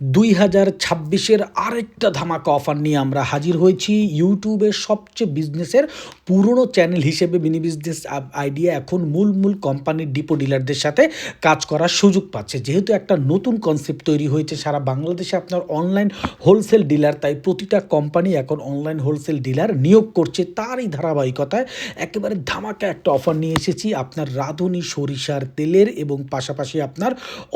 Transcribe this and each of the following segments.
2026-এর আরেকটা ধামাকা অফার নিয়ে আমরা হাজির হয়েছি। ইউটিউবের সবচেয়ে বিজনেসের পুরনো চ্যানেল হিসেবে মিনি বিজনেস আইডিয়া এখন মূল কোম্পানির ডিপো ডিলারদের সাথে কাজ করার সুযোগ পাচ্ছে। যেহেতু একটা নতুন কনসেপ্ট তৈরি হয়েছে সারা বাংলাদেশে আপনার অনলাইন হোলসেল ডিলার, তাই প্রতিটা কোম্পানি এখন অনলাইন হোলসেল ডিলার নিয়োগ করছে। তারই ধারাবাহিকতায় একেবারে ধামাকা একটা অফার নিয়ে এসেছি আপনার রাঁধুনি সরিষার তেলের এবং পাশাপাশি আপনার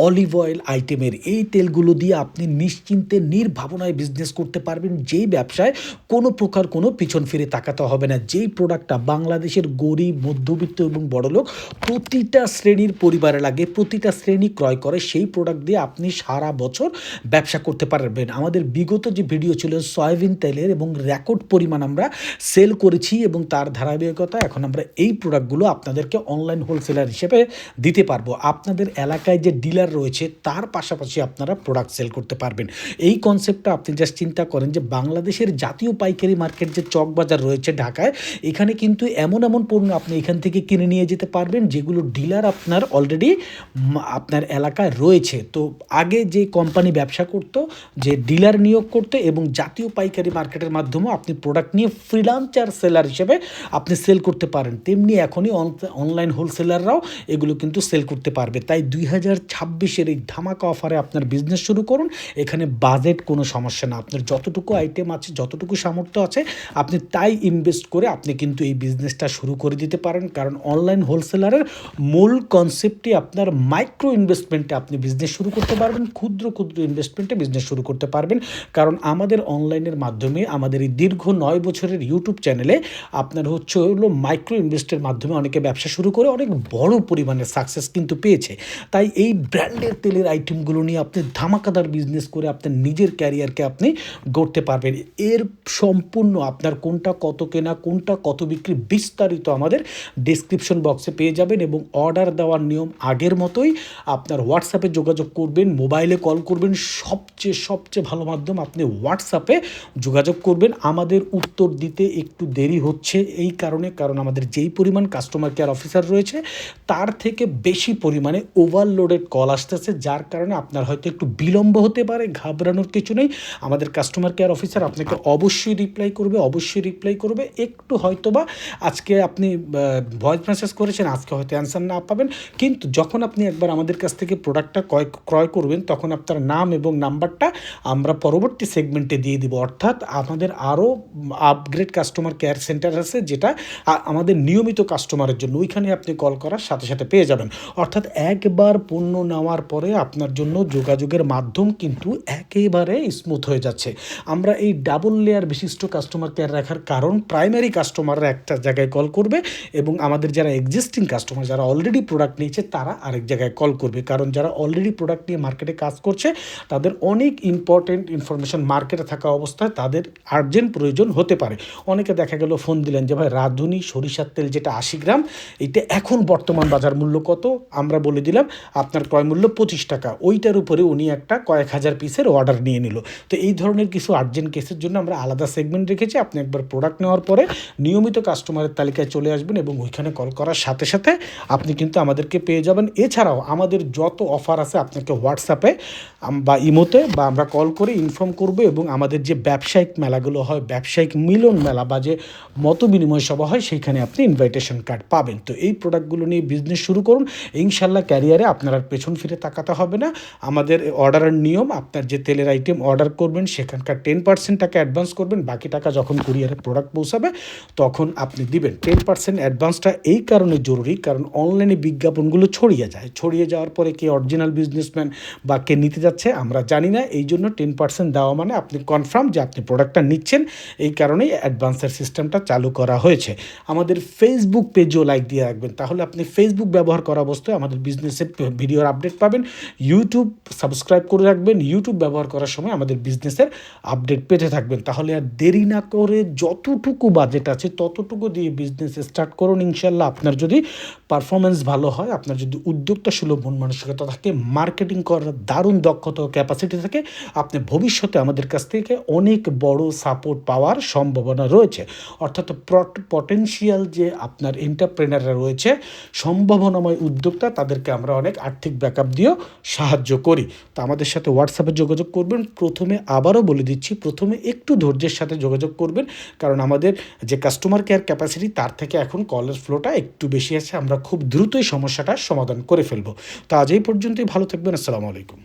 অলিভ অয়েল আইটেমের। এই তেলগুলো দিয়ে আপনি নিশ্চিন্তে নির্ভাবনায় বিজনেস করতে পারবেন, যেই ব্যবসায় কোনো প্রকার কোনো পিছন ফিরে তাকাতে হবে না। যেই প্রোডাক্টটা বাংলাদেশের গরিব, মধ্যবিত্ত এবং বড়লোক প্রতিটা শ্রেণীর পরিবারে লাগে, প্রতিটা শ্রেণী ক্রয় করে, সেই প্রোডাক্ট দিয়ে আপনি সারা বছর ব্যবসা করতে পারবেন। আমাদের বিগত যে ভিডিও ছিল সয়াবিন তেলের এবং রেকর্ড পরিমাণ আমরা সেল করেছি এবং তার ধারাবাহিকতা এখন আমরা এই প্রোডাক্টগুলো আপনাদেরকে অনলাইন হোলসেলার হিসেবে দিতে পারবো। আপনাদের এলাকায় যে ডিলার রয়েছে তার পাশাপাশি আপনারা প্রোডাক্ট সেল করতে পারবেন। এই কনসেপ্টটা আপনি জাস্ট চিন্তা করেন যে বাংলাদেশের জাতীয় পাইকারি মার্কেট যে চক বাজার রয়েছে ঢাকায়, এখানে কিন্তু এমন পণ্য আপনি এখান থেকে কিনে নিয়ে যেতে পারবেন যেগুলো ডিলার আপনার অলরেডি আপনার এলাকায় রয়েছে। তো আগে যে কোম্পানি ব্যবসা করতো, যে ডিলার নিয়োগ করতো এবং জাতীয় পাইকারি মার্কেটের মাধ্যমে আপনি প্রোডাক্ট নিয়ে ফ্রিল্যান্সার সেলার হিসেবে আপনি সেল করতে পারেন, তেমনি এখনই অনলাইন হোলসেলাররাও এগুলো কিন্তু সেল করতে পারবে। তাই 2026-এর এই ধামাকা অফারে আপনার বিজনেস শুরু করুন। এখানে বাজেট কোনো সমস্যা না, আপনার যতটুকু আইটেম আছে, যতটুকু সামর্থ্য আছে, আপনি তাই ইনভেস্ট করে আপনি কিন্তু এই বিজনেসটা শুরু করে দিতে পারেন। কারণ অনলাইন হোলসেলারের মূল কনসেপ্টই আপনার মাইক্রো ইনভেস্টমেন্টে আপনি বিজনেস শুরু করতে পারবেন, ক্ষুদ্র ইনভেস্টমেন্টে বিজনেস শুরু করতে পারবেন। কারণ আমাদের অনলাইনের মাধ্যমে আমাদের এই দীর্ঘ 9 বছরের ইউটিউব চ্যানেলে আপনার হলো মাইক্রো ইনভেস্টের মাধ্যমে অনেকে ব্যবসা শুরু করে অনেক বড় পরিমাণে সাকসেস কিন্তু পেয়েছে। তাই এই ব্র্যান্ডের তেলের আইটেমগুলো নিয়ে আপনি ধামাকাদার বিজনেস করে আপনার নিজের ক্যারিয়ারকে আপনি গড়তে পারবেন। এর সম্পূর্ণ আপনার কোনটা কত কেনা, কোনটা কত বিক্রি বিস্তারিত আমাদের ডেসক্রিপশন বক্সে পেয়ে যাবেন। এবং অর্ডার দেওয়ার নিয়ম আগের মতোই, আপনার হোয়াটসঅ্যাপে যোগাযোগ করবেন, মোবাইলে কল করবেন, সবচেয়ে ভালো মাধ্যম আপনি হোয়াটসঅ্যাপে যোগাযোগ করবেন। আমাদের উত্তর দিতে একটু দেরি হচ্ছে এই কারণ আমাদের যেই পরিমাণ কাস্টমার কেয়ার অফিসার রয়েছে তার থেকে বেশি পরিমাণে ওভারলোডেড কল আসতেছে, যার কারণে আপনার হয়তো একটু বিলম্ব হতে পারে। ঘাবড়ানোর কিছু নেই, আমাদের কাস্টমার কেয়ার অফিসার আপনাকে অবশ্যই রিপ্লাই করবে। একটু হয়তোবা আজকে আপনি ভয়েস মেসেজ করেছেন, আজকে হয়তো অ্যান্সার না পাবেন, কিন্তু যখন আপনি একবার আমাদের কাছ থেকে প্রোডাক্টটা ক্রয় করবেন তখন আপনার নাম এবং নাম্বারটা আমরা পরবর্তী সেগমেন্টে দিয়ে দিব। অর্থাৎ আমাদের আরও আপগ্রেড কাস্টমার কেয়ার সেন্টার আছে, যেটা আমাদের নিয়মিত কাস্টমারের জন্য, ওইখানে আপনি কল করার সাথে পেয়ে যাবেন। অর্থাৎ একবার পণ্য নেওয়ার পরে আপনার জন্য যোগাযোগের মাধ্যম কিন্তু একেবারে স্মুথ হয়ে যাচ্ছে। আমরা এই ডাবল লেয়ার বিশিষ্ট কাস্টমার কেয়ার রাখার কারণ, প্রাইমারি কাস্টমাররা একটা জায়গায় কল করবে এবং আমাদের যারা এক্সিস্টিং কাস্টমার, যারা অলরেডি প্রোডাক্ট নিয়েছে, তারা আরেক জায়গায় কল করবে। কারণ যারা অলরেডি প্রোডাক্ট নিয়ে মার্কেটে কাজ করছে তাদের অনেক ইম্পর্টেন্ট ইনফরমেশন মার্কেটে থাকা অবস্থায় তাদের আর্জেন্ট প্রয়োজন হতে পারে। অনেকে দেখা গেল ফোন দিলেন যে ভাই রাঁধুনি সরিষার তেল যেটা 80 গ্রাম, এইটা এখন বর্তমান বাজার মূল্য কত, আমরা বলে দিলাম আপনার ক্রয় মূল্য 25 টাকা। ওইটার উপরে উনি একটা কয়েক হাজার পিসের অর্ডার নিয়ে নিল। তো এই ধরনের কিছু আর্জেন্ট কেসের জন্য আমরা আলাদা সেগমেন্ট রেখেছি। আপনি একবার প্রোডাক্ট নেওয়ার পরে নিয়মিত কাস্টমারের তালিকায় চলে আসবেন এবং ওইখানে কল করার সাথে আপনি কিন্তু আমাদেরকে পেয়ে যাবেন। এছাড়াও আমাদের যত অফার আছে আপনাকে হোয়াটসঅ্যাপে বা ইমোতে বা আমরা কল করে ইনফর্ম করব। এবং আমাদের যে ব্যবসায়িক মেলাগুলো হয়, ব্যবসায়িক মিলন মেলা বা যে মত বিনিময় সভা হয়, সেইখানে আপনি ইনভাইটেশন কার্ড পাবেন। তো এই প্রোডাক্টগুলো নিয়ে বিজনেস শুরু করুন, ইনশাল্লাহ ক্যারিয়ারে আপনার আর পেছন ফিরে তাকাতে হবে না। আমাদের অর্ডারের নিয়ম, আপনার যে তেলের আইটেম অর্ডার করবেন সেখানকার 10% টাকা অ্যাডভান্স করবেন, বাকি টাকা যখন কুরিয়ারে প্রোডাক্ট পৌঁছাবে তখন আপনি দিবেন। 10% অ্যাডভান্সটা এই কারণে জরুরি, কারণ অনলাইনে বিজ্ঞাপনগুলো ছড়িয়ে যাওয়ার পরে কে অরিজিনাল বিজনেসম্যান বা কে নিতে যাচ্ছে আমরা জানি না। এই জন্য 10% দেওয়া মানে আপনি কনফার্ম যে আপনি প্রোডাক্টটা নিচ্ছেন, এই কারণেই অ্যাডভান্সের সিস্টেমটা চালু করা হয়েছে। আমাদের ফেসবুক পেজও লাইক দিয়ে রাখবেন, তাহলে আপনি ফেসবুক ব্যবহার করা অবস্থায় আমাদের বিজনেসের ভিডিওর আপডেট পাবেন। ইউটিউব সাবস্ক্রাইব করে রাখবেন, ইউটিউব ব্যবহার করার সময় আমাদের বিজনেসের আপডেট পেতে থাকবেন। তাহলে আর দেরি না করে যতটুকু বাজেট আছে ততটুকু দিয়ে বিজনেস স্টার্ট করুন। ইনশাল্লাহ আপনার যদি পারফরমেন্স ভালো হয়, আপনার যদি উদ্যোক্তা সুলভ মন মানসিকতা থাকে, মার্কেটিং করার দারুণ দক্ষতা ও ক্যাপাসিটি থাকে, আপনি ভবিষ্যতে আমাদের কাছ থেকে অনেক বড় সাপোর্ট পাওয়ার সম্ভাবনা রয়েছে। অর্থাৎ পটেনশিয়াল যে আপনার এন্টারপ্রেনাররা রয়েছে, সম্ভাবনাময় উদ্যোক্তা, তাদেরকে আমরা অনেক আর্থিক ব্যাকআপ দিয়েও সাহায্য করি। তো আমাদের সাথে হোয়াটসঅ্যাপে যোগাযোগ করবেন। প্রথমে আবারও বলে দিচ্ছি, প্রথমে একটু ধৈর্যের সাথে যোগাযোগ করবেন, কারণ আমাদের যে কাস্টমার কেয়ার ক্যাপাসিটি তার থেকে এখন কলের ফ্লোটা একটু বেশি আছে। আমরা খুব দ্রুতই সমস্যাটার সমাধান করে ফেলব। তো আজ এই পর্যন্তই, ভালো থাকবেন। আসসালামু আলাইকুম।